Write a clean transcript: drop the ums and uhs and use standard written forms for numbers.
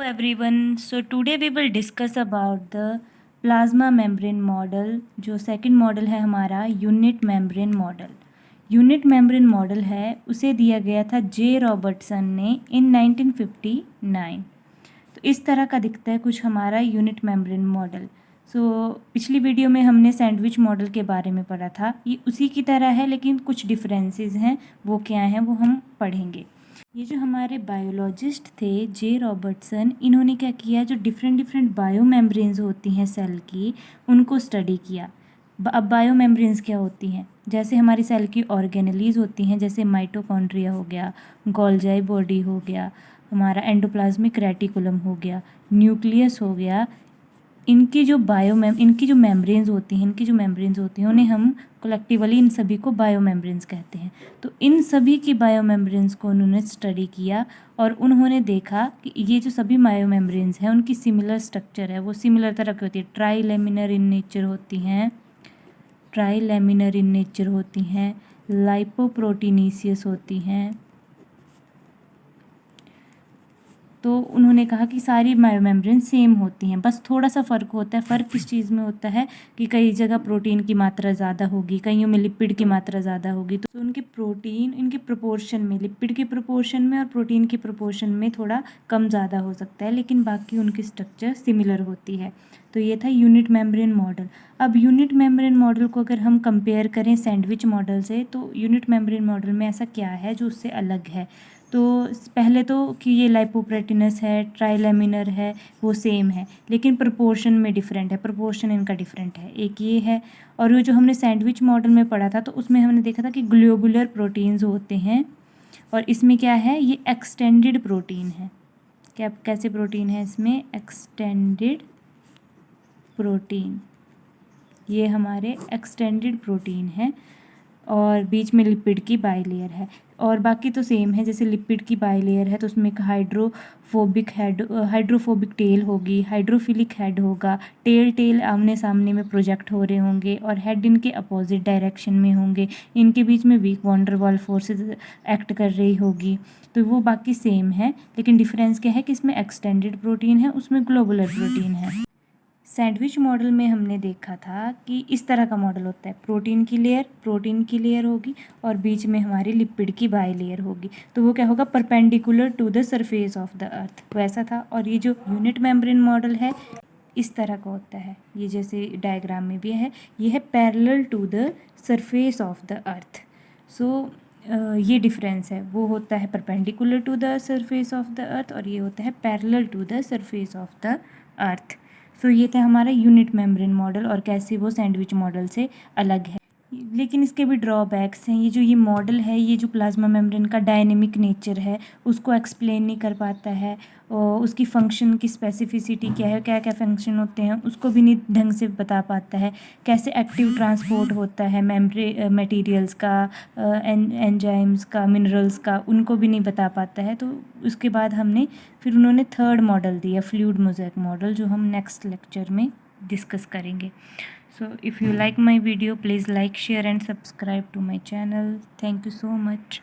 everyone. So today we will discuss about the plasma membrane model. जो second model है हमारा unit membrane model. Unit membrane model है उसे दिया गया था जे रॉबर्टसन ने इन 1959। तो इस तरह का दिखता है कुछ हमारा यूनिट मेम्ब्रेन मॉडल। पिछली वीडियो में हमने सैंडविच मॉडल के बारे में पढ़ा था। ये उसी की तरह है लेकिन कुछ डिफरेंसेस हैं, वो क्या हैं वो हम पढ़ेंगे। ये जो हमारे बायोलॉजिस्ट थे जे रॉबर्टसन, इन्होंने क्या किया, जो डिफरेंट डिफरेंट बायो मेम्ब्रेन्स होती हैं सेल की, उनको स्टडी किया। अब बायो मेम्ब्रेन्स क्या होती हैं, जैसे हमारी सेल की ऑर्गेनेलीज होती हैं, जैसे माइटोकॉन्ड्रिया हो गया, गोल्जाई बॉडी हो गया, हमारा एंडोप्लाज्मिक रेटिकुलम हो गया, न्यूक्लियस हो गया। इनकी जो मेम्ब्रेन्स होती हैं उन्हें हम कलेक्टिवली इन सभी को बायो मेम्ब्रेन्स कहते हैं। तो इन सभी की बायो मेम्ब्रेन्स को उन्होंने स्टडी किया और उन्होंने देखा कि ये जो सभी बायो मेम्ब्रेन्स हैं उनकी सिमिलर स्ट्रक्चर है, वो सिमिलर तरह की होती है, ट्राई लेमिनर इन नेचर होती हैं, लाइपोप्रोटीनीसियस होती हैं। तो उन्होंने कहा कि सारी बायो मेम्ब्रेन सेम होती हैं, बस थोड़ा सा फ़र्क होता है। फ़र्क किस चीज़ में होता है कि कई जगह प्रोटीन की मात्रा ज़्यादा होगी, कईयों में लिपिड की मात्रा ज़्यादा होगी। तो उनके प्रोटीन इनके प्रोपोर्शन में, लिपिड के प्रोपोर्शन में और प्रोटीन के प्रोपोर्शन में थोड़ा कम ज़्यादा हो सकता है, लेकिन बाकी उनकी स्ट्रक्चर सिमिलर होती है। तो ये था यूनिट मेम्ब्रेन मॉडल। अब यूनिट मेम्ब्रेन मॉडल को अगर हम कंपेयर करें सैंडविच मॉडल से, तो यूनिट मेम्ब्रेन मॉडल में ऐसा क्या है जो उससे अलग है। तो पहले तो कि ये लाइपोप्रोटीनस है, ट्राइलेमिनर है, वो सेम है, लेकिन प्रोपोर्शन में डिफरेंट है, प्रोपोर्शन इनका डिफरेंट है, एक ये है। और ये जो हमने सैंडविच मॉडल में पढ़ा था, तो उसमें हमने देखा था कि ग्लोबुलर प्रोटीन्स होते हैं, और इसमें क्या है, ये एक्सटेंडेड प्रोटीन है। क्या कैसे प्रोटीन है इसमें, एक्सटेंडेड प्रोटीन, ये हमारे एक्सटेंडेड प्रोटीन है, और बीच में लिपिड की बाइलेयर है। और बाकी तो सेम है, जैसे लिपिड की बाइलेयर है तो उसमें एक हाइड्रोफोबिक टेल होगी, हाइड्रोफिलिक हेड होगा, टेल आमने सामने में प्रोजेक्ट हो रहे होंगे, और हेड इनके अपोजिट डायरेक्शन में होंगे, इनके बीच में weak van der Waals forces act कर रही होगी। तो वो बाकी सेम है, लेकिन डिफरेंस क्या है कि इसमें एक्सटेंडेड प्रोटीन है, उसमें ग्लोबुलर प्रोटीन है। सैंडविच मॉडल में हमने देखा था कि इस तरह का मॉडल होता है, प्रोटीन की लेयर होगी और बीच में हमारी लिपिड की बाई लेयर होगी। तो वो क्या होगा, perpendicular to the surface of the earth, वैसा था। और ये जो यूनिट मेम्ब्रेन मॉडल है इस तरह का होता है, ये जैसे डायग्राम में भी है, ये है parallel to the surface of the earth. ये डिफरेंस है, वो होता है perpendicular to the surface of the earth और ये होता है parallel to the surface of the earth. ये था हमारा यूनिट मेम्ब्रेन मॉडल और कैसे वो सैंडविच मॉडल से अलग है। लेकिन इसके भी ड्रॉबैक्स हैं। ये मॉडल है, ये जो प्लाज्मा मेम्ब्रेन का डायनेमिक नेचर है उसको एक्सप्लेन नहीं कर पाता है, और उसकी फ़ंक्शन की स्पेसिफिसिटी क्या है, क्या क्या फंक्शन होते हैं उसको भी नहीं ढंग से बता पाता है। कैसे एक्टिव ट्रांसपोर्ट होता है मटेरियल्स का, एंजाइम्स का, मिनरल्स का, उनको भी नहीं बता पाता है। तो उसके बाद फिर उन्होंने थर्ड मॉडल दिया, फ्लूइड मोज़ेक मॉडल, जो हम नेक्स्ट लेक्चर में डिस्कस करेंगे। So if you like my video, please like, share and subscribe to my channel. Thank you so much.